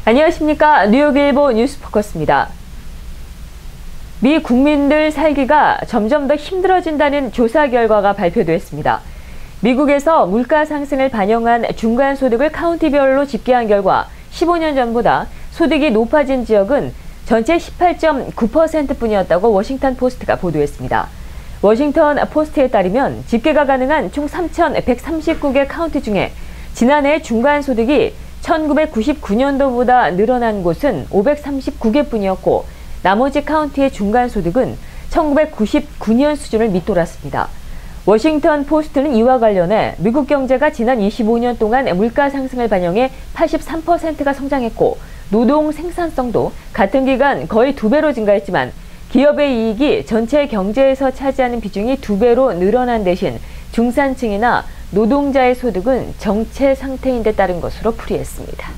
안녕하십니까. 뉴욕일보 뉴스포커스입니다. 미 국민들 살기가 점점 더 힘들어진다는 조사 결과가 발표됐습니다. 미국에서 물가 상승을 반영한 중간소득을 카운티별로 집계한 결과 15년 전보다 소득이 높아진 지역은 전체 18.9%뿐이었다고 워싱턴 포스트가 보도했습니다. 워싱턴 포스트에 따르면 집계가 가능한 총 3,139개 카운티 중에 지난해 중간소득이 1999년도보다 늘어난 곳은 539개뿐이었고 나머지 카운티의 중간소득은 1999년 수준을 밑돌았습니다. 워싱턴 포스트는 이와 관련해 미국 경제가 지난 25년 동안 물가 상승을 반영해 83%가 성장했고 노동 생산성도 같은 기간 거의 2배로 증가했지만 기업의 이익이 전체 경제에서 차지하는 비중이 2배로 늘어난 대신 중산층이나 노동자의 소득은 정체 상태인 데 따른 것으로 풀이했습니다.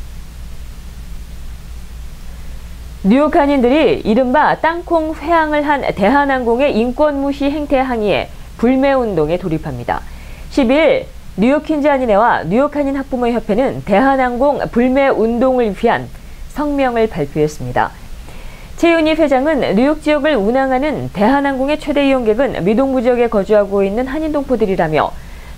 뉴욕 한인들이 이른바 땅콩 회항을 한 대한항공의 인권 무시 행태 항의에 불매운동에 돌입합니다. 12일 뉴욕 퀸즈 한인회와 뉴욕 한인 학부모협회는 대한항공 불매운동을 위한 성명을 발표했습니다. 최윤희 회장은 뉴욕 지역을 운항하는 대한항공의 최대 이용객은 미동부 지역에 거주하고 있는 한인 동포들이라며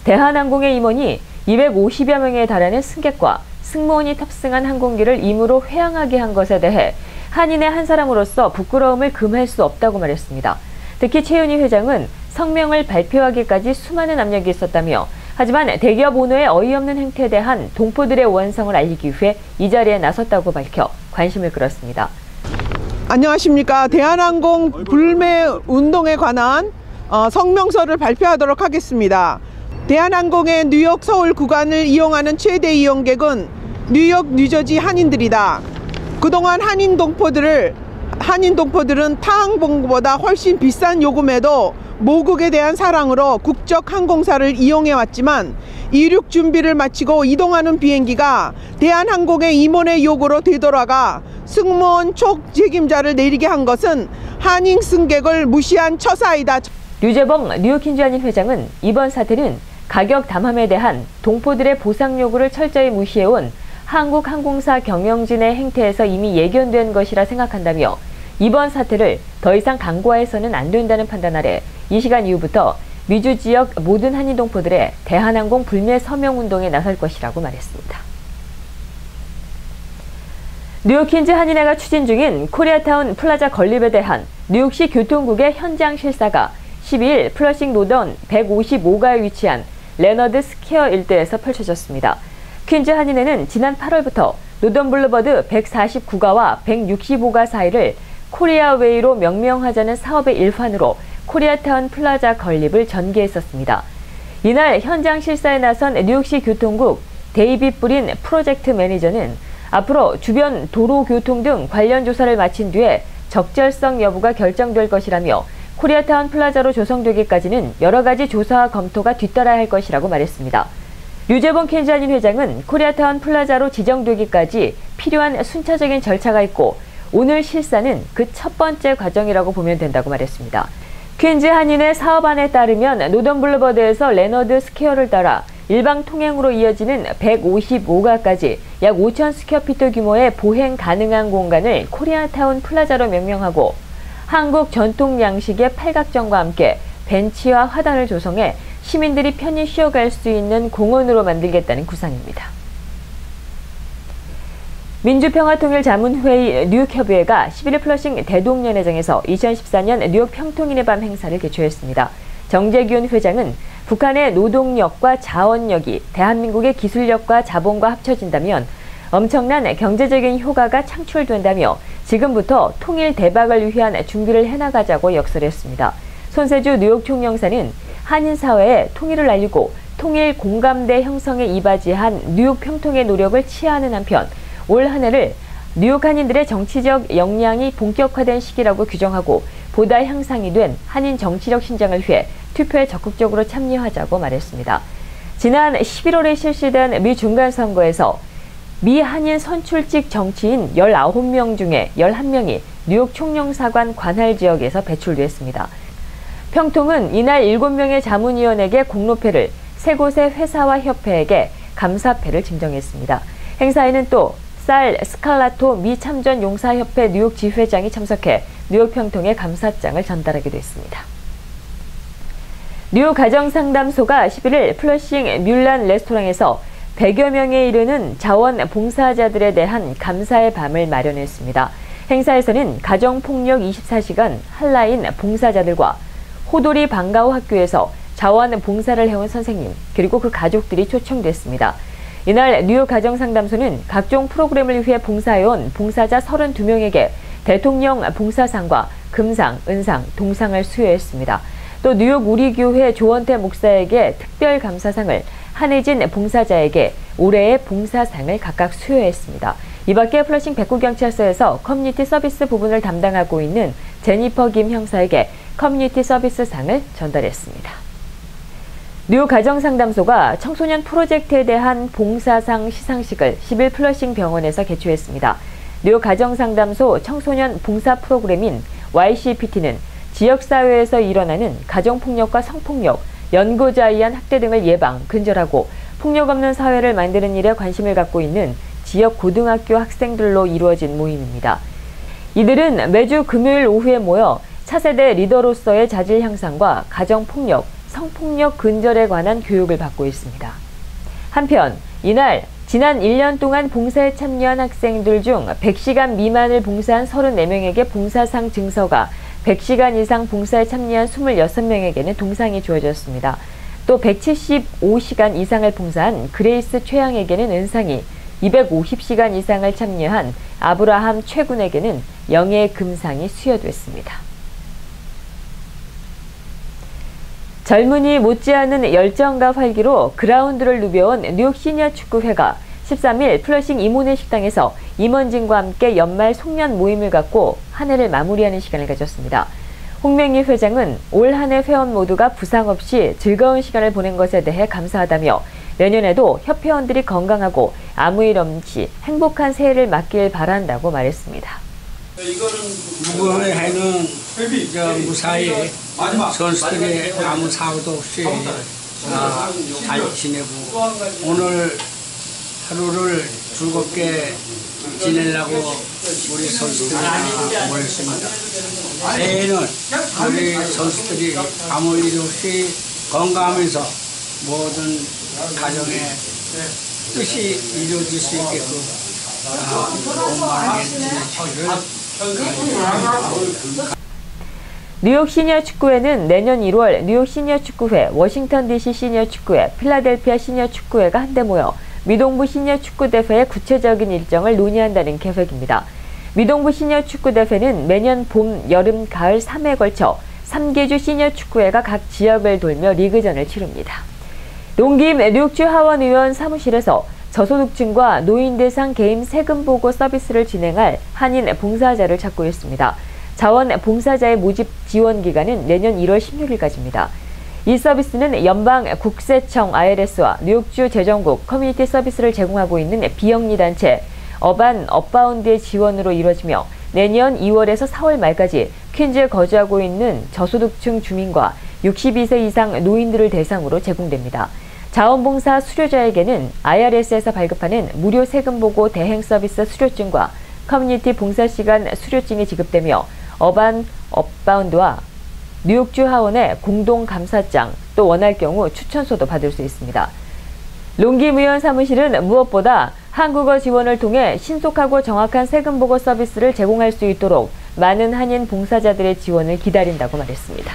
대한항공의 임원이 250여 명에 달하는 승객과 승무원이 탑승한 항공기를 임의로 회항하게 한 것에 대해 한인의 한 사람으로서 부끄러움을 금할 수 없다고 말했습니다. 특히 최윤희 회장은 성명을 발표하기까지 수많은 압력이 있었다며 하지만 대기업 오너의 어이없는 행태에 대한 동포들의 원성을 알리기 위해 이 자리에 나섰다고 밝혀 관심을 끌었습니다. 안녕하십니까. 대한항공 불매 운동에 관한 성명서를 발표하도록 하겠습니다. 대한항공의 뉴욕 서울 구간을 이용하는 최대 이용객은 뉴욕 뉴저지 한인들이다. 그동안 한인 동포들은 타 항공보다 훨씬 비싼 요금에도 모국에 대한 사랑으로 국적 항공사를 이용해 왔지만 이륙 준비를 마치고 이동하는 비행기가 대한항공의 임원의 요구로 되돌아가 승무원 총책임자를 내리게 한 것은 한인 승객을 무시한 처사이다. 류재봉 뉴욕 퀸즈 한인 회장은 이번 사태는 가격 담함에 대한 동포들의 보상 요구를 철저히 무시해온 한국 항공사 경영진의 행태에서 이미 예견된 것이라 생각한다며 이번 사태를 더 이상 간과해서는 안 된다는 판단 아래 이 시간 이후부터 미주 지역 모든 한인 동포들의 대한항공 불매 서명운동에 나설 것이라고 말했습니다. 뉴욕 퀸즈 한인회가 추진 중인 코리아타운 플라자 건립에 대한 뉴욕시 교통국의 현장 실사가 12일 플러싱 노던 155가에 위치한 레너드 스퀘어 일대에서 펼쳐졌습니다. 퀸즈 한인회는 지난 8월부터 노던 블루버드 149가와 165가 사이를 코리아웨이로 명명하자는 사업의 일환으로 코리아타운 플라자 건립을 전개했었습니다. 이날 현장 실사에 나선 뉴욕시 교통국 데이빗 브린 프로젝트 매니저는 앞으로 주변 도로 교통 등 관련 조사를 마친 뒤에 적절성 여부가 결정될 것이라며 코리아타운 플라자로 조성되기까지는 여러 가지 조사와 검토가 뒤따라야 할 것이라고 말했습니다. 류재봉 퀸즈 한인 회장은 코리아타운 플라자로 지정되기까지 필요한 순차적인 절차가 있고 오늘 실사는 그 첫 번째 과정이라고 보면 된다고 말했습니다. 퀸즈 한인회 사업안에 따르면 노던 블루버드에서 레너드 스퀘어를 따라 일방 통행으로 이어지는 155가까지 약 5,000 스퀘어피트 규모의 보행 가능한 공간을 코리아타운 플라자로 명명하고 한국 전통 양식의 팔각정과 함께 벤치와 화단을 조성해 시민들이 편히 쉬어갈 수 있는 공원으로 만들겠다는 구상입니다. 민주평화통일자문회의 뉴욕협의회가 11일 플러싱 대동연회장에서 2014년 뉴욕 평통인의 밤 행사를 개최했습니다. 정재균 회장은 북한의 노동력과 자원력이 대한민국의 기술력과 자본과 합쳐진다면 엄청난 경제적인 효과가 창출된다며 지금부터 통일 대박을 위한 준비를 해나가자고 역설했습니다. 손세주 뉴욕 총영사는 한인 사회에 통일을 알리고 통일 공감대 형성에 이바지한 뉴욕 평통의 노력을 치하하는 한편 올 한 해를 뉴욕 한인들의 정치적 역량이 본격화된 시기라고 규정하고 보다 향상이 된 한인 정치력 신장을 위해 투표에 적극적으로 참여하자고 말했습니다. 지난 11월에 실시된 미 중간선거에서 미 한인 선출직 정치인 19명 중에 11명이 뉴욕 총영사관 관할 지역에서 배출됐습니다. 평통은 이날 7명의 자문위원에게 공로패를, 3곳의 회사와 협회에게 감사패를 증정했습니다. 행사에는 또 살 스칼라토 미 참전 용사협회 뉴욕 지회장이 참석해 뉴욕 평통에 감사장을 전달하기도 했습니다. 뉴욕 가정상담소가 11일 플러싱 뮬란 레스토랑에서 100여 명에 이르는 자원봉사자들에 대한 감사의 밤을 마련했습니다. 행사에서는 가정폭력 24시간 한라인 봉사자들과 호돌이 방과후 학교에서 자원봉사를 해온 선생님 그리고 그 가족들이 초청됐습니다. 이날 뉴욕 가정상담소는 각종 프로그램을 위해 봉사해온 봉사자 32명에게 대통령 봉사상과 금상, 은상, 동상을 수여했습니다. 또 뉴욕 우리교회 조원태 목사에게 특별감사상을, 한혜진 봉사자에게 올해의 봉사상을 각각 수여했습니다. 이 밖에 플러싱 백구경찰서에서 커뮤니티 서비스 부분을 담당하고 있는 제니퍼 김 형사에게 커뮤니티 서비스상을 전달했습니다. 뉴욕 가정상담소가 청소년 프로젝트에 대한 봉사상 시상식을 10일 플러싱 병원에서 개최했습니다. 뉴욕 가정상담소 청소년 봉사 프로그램인 YCPT는 지역사회에서 일어나는 가정폭력과 성폭력, 연고자의한 학대 등을 예방, 근절하고 폭력 없는 사회를 만드는 일에 관심을 갖고 있는 지역 고등학교 학생들로 이루어진 모임입니다. 이들은 매주 금요일 오후에 모여 차세대 리더로서의 자질 향상과 가정폭력, 성폭력 근절에 관한 교육을 받고 있습니다. 한편 이날 지난 1년 동안 봉사에 참여한 학생들 중 100시간 미만을 봉사한 34명에게 봉사상 증서가, 100시간 이상 봉사에 참여한 26명에게는 동상이 주어졌습니다. 또 175시간 이상을 봉사한 그레이스 최양에게는 은상이, 250시간 이상을 참여한 아브라함 최군에게는 영예의 금상이 수여됐습니다. 젊은이 못지않은 열정과 활기로 그라운드를 누벼온 뉴욕 시니어 축구회가 13일 플러싱 이모네 식당에서 임원진과 함께 연말 송년 모임을 갖고 한 해를 마무리하는 시간을 가졌습니다. 홍명희 회장은 올 한 해 회원 모두가 부상 없이 즐거운 시간을 보낸 것에 대해 감사하다며 내년에도 협회원들이 건강하고 아무 일 없이 행복한 새해를 맞길 바란다고 말했습니다. 이번에 해는 무사히 선수들이 아무 사고도 없이 잘 지내고 오늘 하루를 즐겁게 지내려고 우리 선수들이 모였습니다. 새해에는 우리 선수들이 아무 일 없이 건강하면서 모든 가정의 뜻이 이루어질 수 있게끔 건강하게 지내시기를 뉴욕 시니어 축구회는 내년 1월 뉴욕 시니어 축구회, 워싱턴 DC 시니어 축구회, 필라델피아 시니어 축구회가 한데 모여 미동부 시니어 축구대회의 구체적인 일정을 논의한다는 계획입니다. 미동부 시니어 축구대회는 매년 봄, 여름, 가을 3회에 걸쳐 3개주 시니어 축구회가 각 지역을 돌며 리그전을 치릅니다. 농김 뉴욕주 하원의원 사무실에서 저소득층과 노인 대상 개인 세금 보고 서비스를 진행할 한인 봉사자를 찾고 있습니다. 자원봉사자의 모집 지원 기간은 내년 1월 16일까지입니다. 이 서비스는 연방국세청 IRS와 뉴욕주 재정국 커뮤니티 서비스를 제공하고 있는 비영리 단체 어반 업바운드의 지원으로 이루어지며 내년 2월에서 4월 말까지 퀸즈에 거주하고 있는 저소득층 주민과 62세 이상 노인들을 대상으로 제공됩니다. 자원봉사 수료자에게는 IRS에서 발급하는 무료 세금보고 대행 서비스 수료증과 커뮤니티 봉사시간 수료증이 지급되며 어반 업바운드와 뉴욕주 하원의 공동감사장, 또 원할 경우 추천서도 받을 수 있습니다. 롱김 의원 사무실은 무엇보다 한국어 지원을 통해 신속하고 정확한 세금보고 서비스를 제공할 수 있도록 많은 한인 봉사자들의 지원을 기다린다고 말했습니다.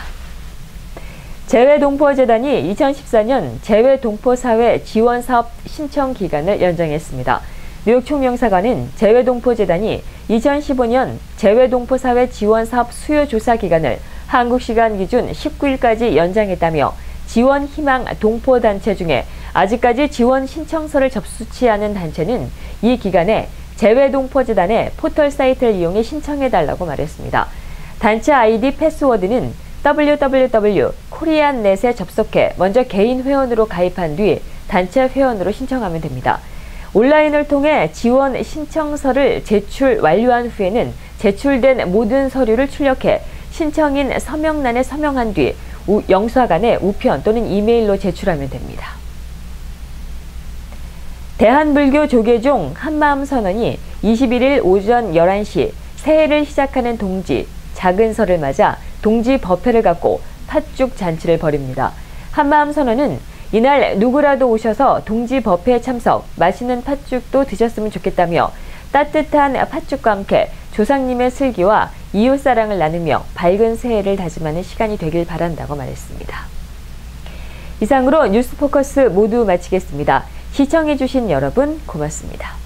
재외동포재단이 2014년 재외동포사회 지원사업 신청 기간을 연장했습니다. 뉴욕 총영사관은 재외동포재단이 2015년 재외동포사회 지원사업 수요조사 기간을 한국 시간 기준 19일까지 연장했다며 지원 희망 동포단체 중에 아직까지 지원 신청서를 접수치 않은 단체는 이 기간에 재외동포재단의 포털 사이트를 이용해 신청해달라고 말했습니다. 단체 아이디 패스워드는 www.koreanet에 접속해 먼저 개인 회원으로 가입한 뒤 단체 회원으로 신청하면 됩니다. 온라인을 통해 지원 신청서를 제출 완료한 후에는 제출된 모든 서류를 출력해 신청인 서명란에 서명한 뒤 영수화관에 우편 또는 이메일로 제출하면 됩니다. 대한불교 조계종 한마음선언이 21일 오전 11시 새해를 시작하는 동지, 작은설을 맞아 동지 법회를 갖고 팥죽 잔치를 벌입니다. 한마음선언은 이날 누구라도 오셔서 동지 법회에 참석, 맛있는 팥죽도 드셨으면 좋겠다며 따뜻한 팥죽과 함께 조상님의 슬기와 이웃사랑을 나누며 밝은 새해를 다짐하는 시간이 되길 바란다고 말했습니다. 이상으로 뉴스포커스 모두 마치겠습니다. 시청해주신 여러분 고맙습니다.